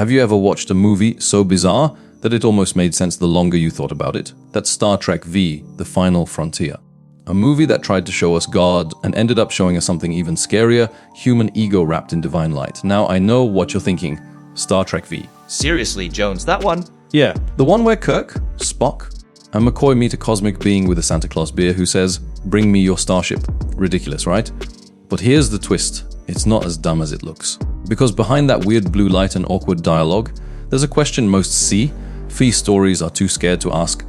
Have you ever watched a movie so bizarre that it almost made sense the longer you thought about it? That's Star Trek V, The Final Frontier. A movie that tried to show us God and ended up showing us something even scarier, human ego wrapped in divine light. Now I know what you're thinking. Star Trek V. Seriously, Jones, that one? Yeah, the one where Kirk, Spock, and McCoy meet a cosmic being with a Santa Claus beer who says, "Bring me your starship." Ridiculous, right? But here's the twist. It's not as dumb as it looks. Because behind that weird blue light and awkward dialogue, there's a question most Fee stories are too scared to ask.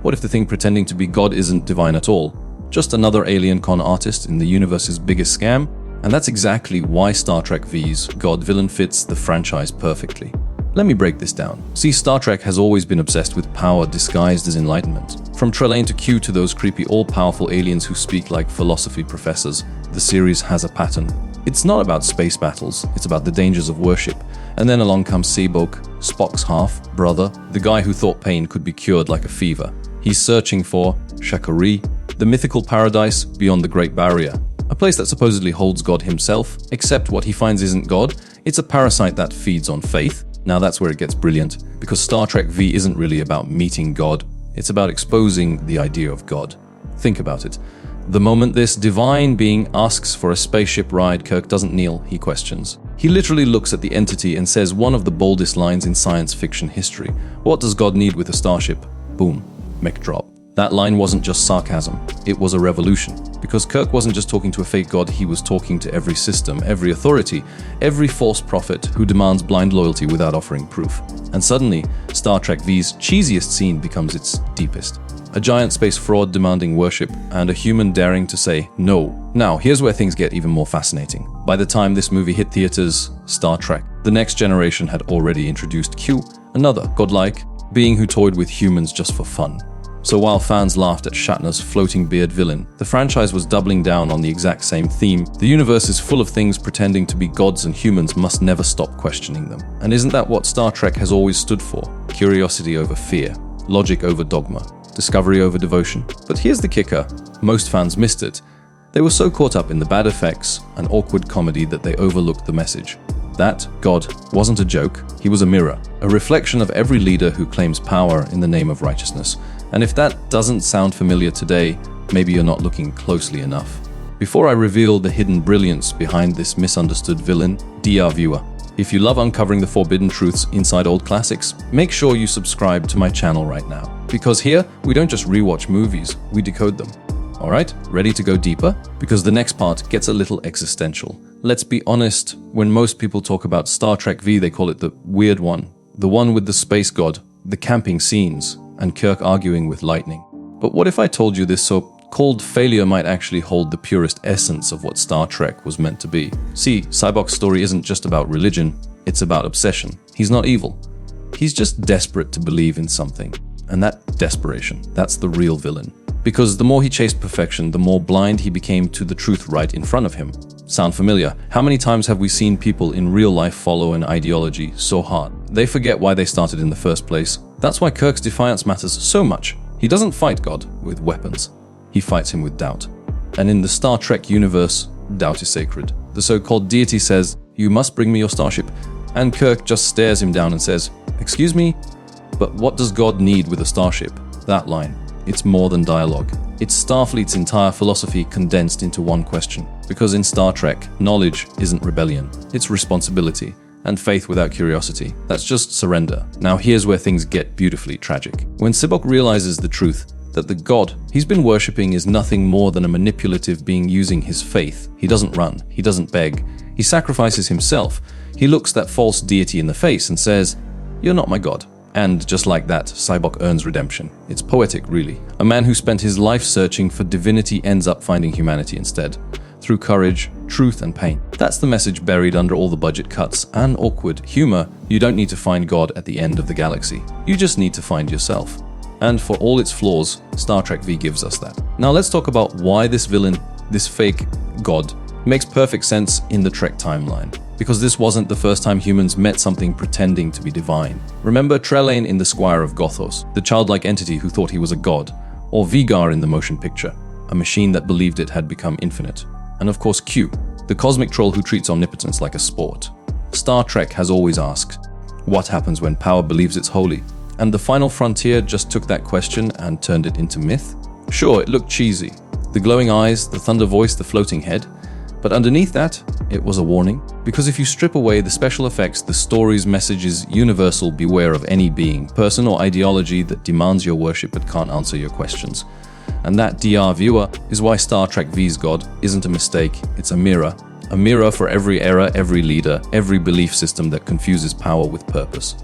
What if the thing pretending to be God isn't divine at all? Just another alien con artist in the universe's biggest scam? And that's exactly why Star Trek V's God-villain fits the franchise perfectly. Let me break this down. See, Star Trek has always been obsessed with power disguised as enlightenment. From Trelane to Q to those creepy all-powerful aliens who speak like philosophy professors, the series has a pattern. It's not about space battles, it's about the dangers of worship. And then along comes Sybok, Spock's half-brother, the guy who thought pain could be cured like a fever. He's searching for Shakari, the mythical paradise beyond the Great Barrier. A place that supposedly holds God himself, except what he finds isn't God, it's a parasite that feeds on faith. Now that's where it gets brilliant, because Star Trek V isn't really about meeting God, it's about exposing the idea of God. Think about it. The moment this divine being asks for a spaceship ride, Kirk doesn't kneel, he questions. He literally looks at the entity and says one of the boldest lines in science fiction history. What does God need with a starship? Boom. Mic drop. That line wasn't just sarcasm, it was a revolution. Because Kirk wasn't just talking to a fake god, he was talking to every system, every authority, every false prophet who demands blind loyalty without offering proof. And suddenly, Star Trek V's cheesiest scene becomes its deepest. A giant space fraud demanding worship, and a human daring to say no. Now, here's where things get even more fascinating. By the time this movie hit theaters, Star Trek, the next generation had already introduced Q, another godlike being who toyed with humans just for fun. So while fans laughed at Shatner's floating beard villain, the franchise was doubling down on the exact same theme. The universe is full of things pretending to be gods, and humans must never stop questioning them. And isn't that what Star Trek has always stood for? Curiosity over fear, logic over dogma, discovery over devotion. But here's the kicker. Most fans missed it. They were so caught up in the bad effects and awkward comedy that they overlooked the message. That God wasn't a joke, he was a mirror, a reflection of every leader who claims power in the name of righteousness. And if that doesn't sound familiar today, maybe you're not looking closely enough. Before I reveal the hidden brilliance behind this misunderstood villain, dear viewer, if you love uncovering the forbidden truths inside old classics, make sure you subscribe to my channel right now. Because here, we don't just rewatch movies, we decode them. Alright, ready to go deeper? Because the next part gets a little existential. Let's be honest, when most people talk about Star Trek V, they call it the weird one. The one with the space god, the camping scenes, and Kirk arguing with lightning. But what if I told you this so-called failure might actually hold the purest essence of what Star Trek was meant to be? See, Sybok's story isn't just about religion, it's about obsession. He's not evil. He's just desperate to believe in something. And that desperation, that's the real villain. Because the more he chased perfection, the more blind he became to the truth right in front of him. Sound familiar? How many times have we seen people in real life follow an ideology so hard they forget why they started in the first place? That's why Kirk's defiance matters so much. He doesn't fight God with weapons. He fights him with doubt. And in the Star Trek universe, doubt is sacred. The so-called deity says, "You must bring me your starship." And Kirk just stares him down and says, "Excuse me? But what does God need with a starship?" That line. It's more than dialogue. It's Starfleet's entire philosophy condensed into one question. Because in Star Trek, knowledge isn't rebellion, it's responsibility. And faith without curiosity, that's just surrender. Now here's where things get beautifully tragic. When Sybok realizes the truth, that the god he's been worshipping is nothing more than a manipulative being using his faith. He doesn't run, he doesn't beg, he sacrifices himself. He looks that false deity in the face and says, "You're not my god." And just like that, Sybok earns redemption. It's poetic, really. A man who spent his life searching for divinity ends up finding humanity instead. Through courage, truth, and pain. That's the message buried under all the budget cuts and awkward humor. You don't need to find God at the end of the galaxy. You just need to find yourself. And for all its flaws, Star Trek V gives us that. Now let's talk about why this villain, this fake God, makes perfect sense in the Trek timeline. Because this wasn't the first time humans met something pretending to be divine. Remember Trelane in The Squire of Gothos, the childlike entity who thought he was a god, or Vigar in the motion picture, a machine that believed it had become infinite. And of course Q, the cosmic troll who treats omnipotence like a sport. Star Trek has always asked, What happens when power believes it's holy? And the final frontier just took that question and turned it into myth? Sure, it looked cheesy. The glowing eyes, the thunder voice, the floating head. But underneath that, it was a warning. Because if you strip away the special effects, the story's message is universal: beware of any being, person, or ideology that demands your worship but can't answer your questions. And that, DR viewer, is why Star Trek V's God isn't a mistake, it's a mirror. A mirror for every era, every leader, every belief system that confuses power with purpose.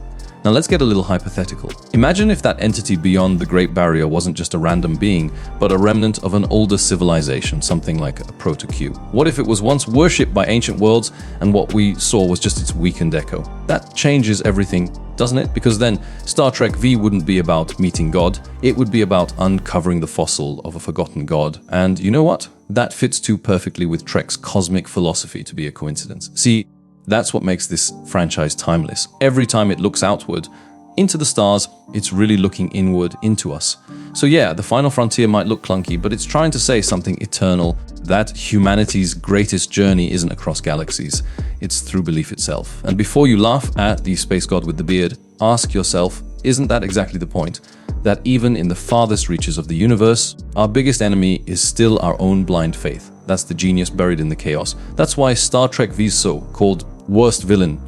Now let's get a little hypothetical. Imagine if that entity beyond the Great Barrier wasn't just a random being, but a remnant of an older civilization, something like a proto-Q. What if it was once worshipped by ancient worlds and what we saw was just its weakened echo? That changes everything, doesn't it? Because then Star Trek V wouldn't be about meeting God, it would be about uncovering the fossil of a forgotten god. And you know what? That fits too perfectly with Trek's cosmic philosophy to be a coincidence. See, that's what makes this franchise timeless. Every time it looks outward, into the stars, it's really looking inward into us. So yeah, the final frontier might look clunky, but it's trying to say something eternal, that humanity's greatest journey isn't across galaxies, it's through belief itself. And before you laugh at the space god with the beard, ask yourself, isn't that exactly the point? That even in the farthest reaches of the universe, our biggest enemy is still our own blind faith. That's the genius buried in the chaos. That's why Star Trek V's so-called worst villain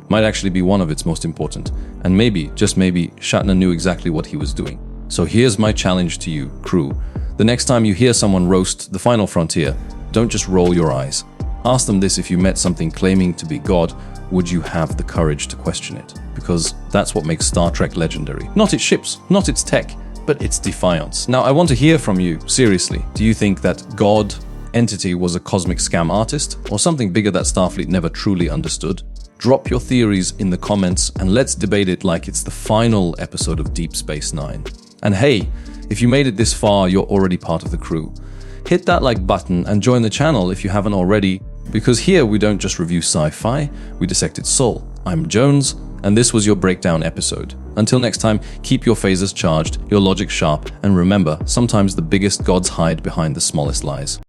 might actually be one of its most important. And maybe, just maybe, Shatner knew exactly what he was doing. So here's my challenge to you, crew. The next time you hear someone roast the final frontier, don't just roll your eyes. Ask them this: if you met something claiming to be God, would you have the courage to question it? Because that's what makes Star Trek legendary. Not its ships, not its tech, but its defiance. Now, I want to hear from you, seriously. Do you think that God entity was a cosmic scam artist, or something bigger that Starfleet never truly understood? Drop your theories in the comments and let's debate it like it's the final episode of Deep Space Nine. And hey, if you made it this far, you're already part of the crew. Hit that like button and join the channel if you haven't already, because here we don't just review sci-fi, we dissect its soul. I'm Jones, and this was your breakdown episode. Until next time, keep your phasers charged, your logic sharp, and remember, sometimes the biggest gods hide behind the smallest lies.